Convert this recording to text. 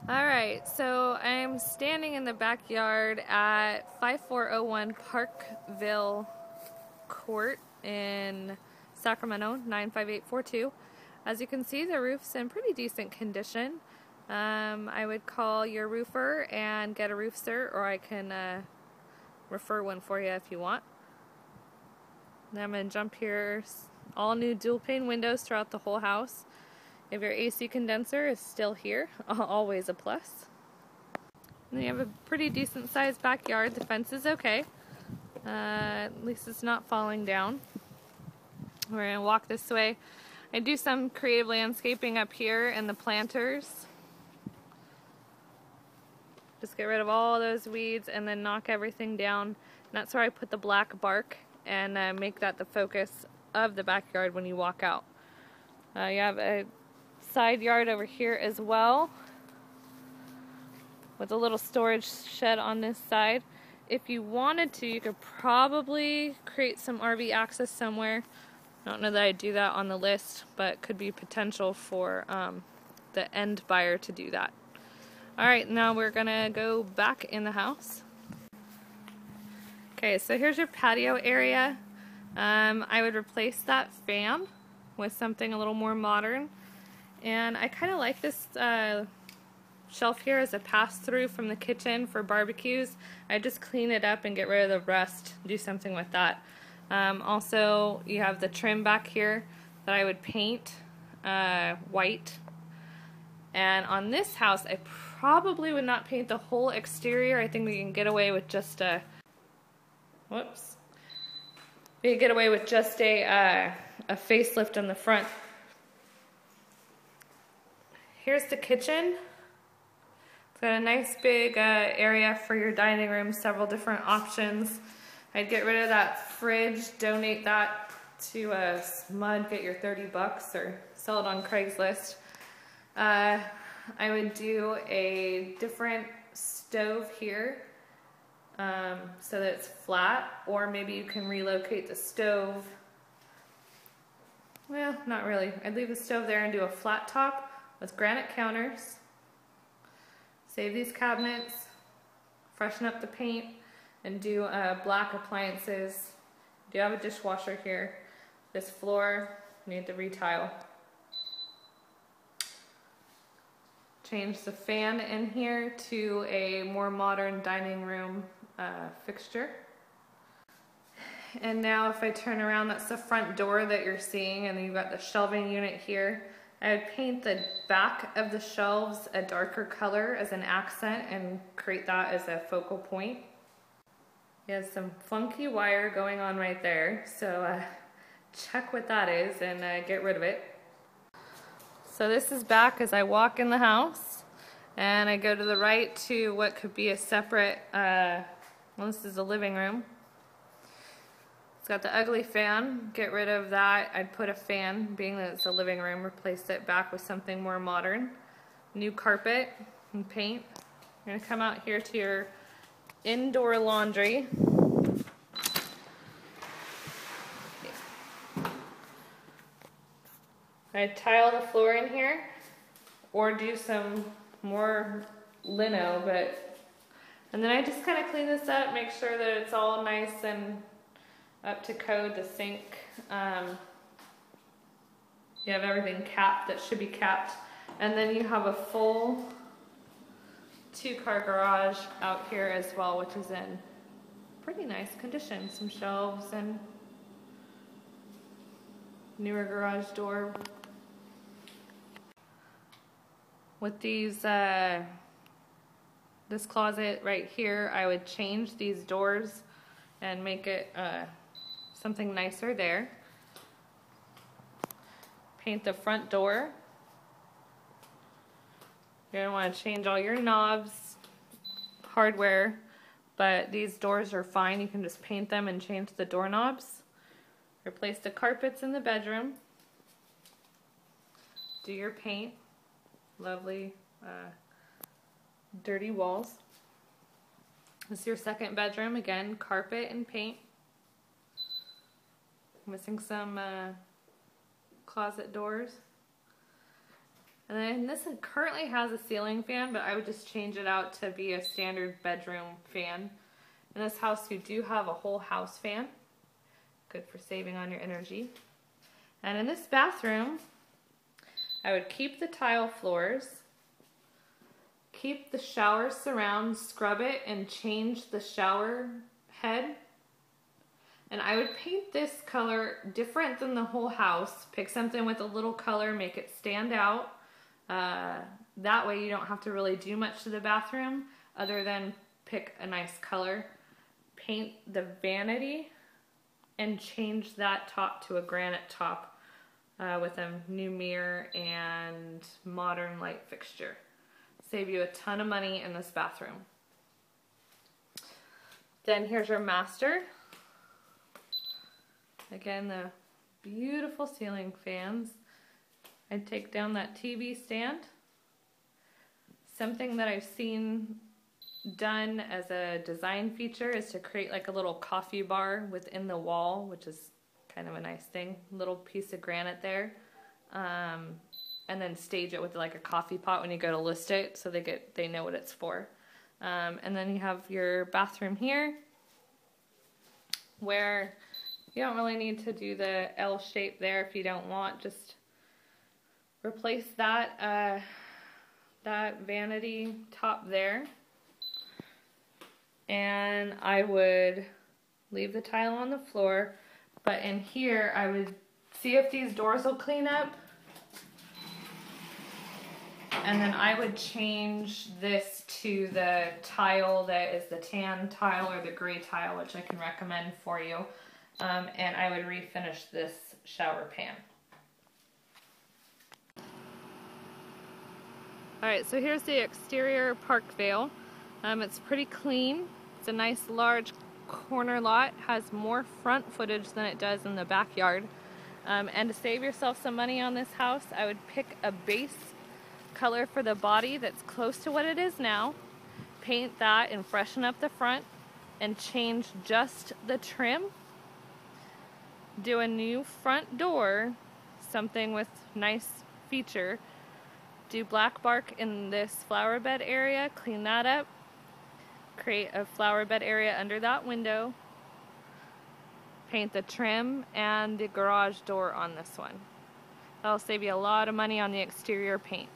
Alright, so I'm standing in the backyard at 5401 Parkville Court in Sacramento, 95842. As you can see, the roof's in pretty decent condition. I would call your roofer and get a roof cert, or I can refer one for you if you want. Then I'm going to jump here. All new dual pane windows throughout the whole house. If your AC condenser is still here, always a plus. And you have a pretty decent sized backyard. The fence is okay. At least it's not falling down. We're going to walk this way. I do some creative landscaping up here in the planters. Just get rid of all those weeds and then knock everything down. And that's where I put the black bark and make that the focus of the backyard when you walk out. You have a side yard over here as well with a little storage shed on this side. If you wanted to, you could probably create some RV access somewhere. I don't know that I'd do that on the list, but could be potential for the end buyer to do that. Alright, now we're gonna go back in the house. Okay, so here's your patio area. I would replace that fan with something a little more modern. And I kind of like this shelf here as a pass-through from the kitchen for barbecues. I just clean it up and get rid of the rust, do something with that. Also, you have the trim back here that I would paint white. And on this house, I probably would not paint the whole exterior. I think we can get away with just a, whoops. We can get away with just a facelift on the front. Here's the kitchen. It's got a nice big area for your dining room, several different options. I'd get rid of that fridge, donate that to Smud, get your $30 or sell it on Craigslist. I would do a different stove here so that it's flat, or maybe you can relocate the stove. Well, not really. I'd leave the stove there and do a flat top with granite counters. Save these cabinets, freshen up the paint, and do black appliances. Do have a dishwasher here. This floor, need to retile. Change the fan in here to a more modern dining room fixture. And now if I turn around, that's the front door that you're seeing, and then you've got the shelving unit here. I would paint the back of the shelves a darker color as an accent and create that as a focal point. You have some funky wire going on right there, so check what that is and get rid of it. So this is back as I walk in the house, and I go to the right to what could be a separate, well, this is a living room. It's got the ugly fan, get rid of that. I'd put a fan, being that it's a living room, replace it back with something more modern. New carpet and paint. You're gonna come out here to your indoor laundry. I tile the floor in here, or do some more lino, and then I just kind of clean this up, make sure that it's all nice and up to code. The sink, you have everything capped that should be capped, and then you have a full 2-car garage out here as well, which is in pretty nice condition. Some shelves and newer garage door. With these, this closet right here, I would change these doors and make it something nicer there. Paint the front door. You're going to want to change all your knobs, hardware, but these doors are fine. You can just paint them and change the doorknobs. Replace the carpets in the bedroom. Do your paint. Lovely dirty walls. This is your second bedroom. Again, carpet and paint. Missing some closet doors. And then this one currently has a ceiling fan, but I would just change it out to be a standard bedroom fan. In this house, you do have a whole house fan. Good for saving on your energy. And in this bathroom, I would keep the tile floors, keep the shower surround, scrub it, and change the shower head. And I would paint this color different than the whole house. Pick something with a little color, make it stand out. That way you don't have to really do much to the bathroom other than pick a nice color. Paint the vanity and change that top to a granite top with a new mirror and modern light fixture. Save you a ton of money in this bathroom. Then here's your master. Again, the beautiful ceiling fans. I'd take down that TV stand. Something that I've seen done as a design feature is to create like a little coffee bar within the wall, which is kind of a nice thing. Little piece of granite there. And then stage it with like a coffee pot when you go to list it so they know what it's for. And then you have your bathroom here where you don't really need to do the L shape there if you don't want. Just replace that that vanity top there. And I would leave the tile on the floor, but in here I would see if these doors will clean up. And then I would change this to the tile that is the tan tile or the gray tile, which I can recommend for you. And I would refinish this shower pan. Alright, so here's the exterior Parkville. It's pretty clean. It's a nice large corner lot. Has more front footage than it does in the backyard. And to save yourself some money on this house, I would pick a base color for the body that's close to what it is now. Paint that and freshen up the front and change just the trim. Do a new front door, something with nice feature. Do black bark in this flower bed area, clean that up. Create a flower bed area under that window. Paint the trim and the garage door on this one. That'll save you a lot of money on the exterior paint.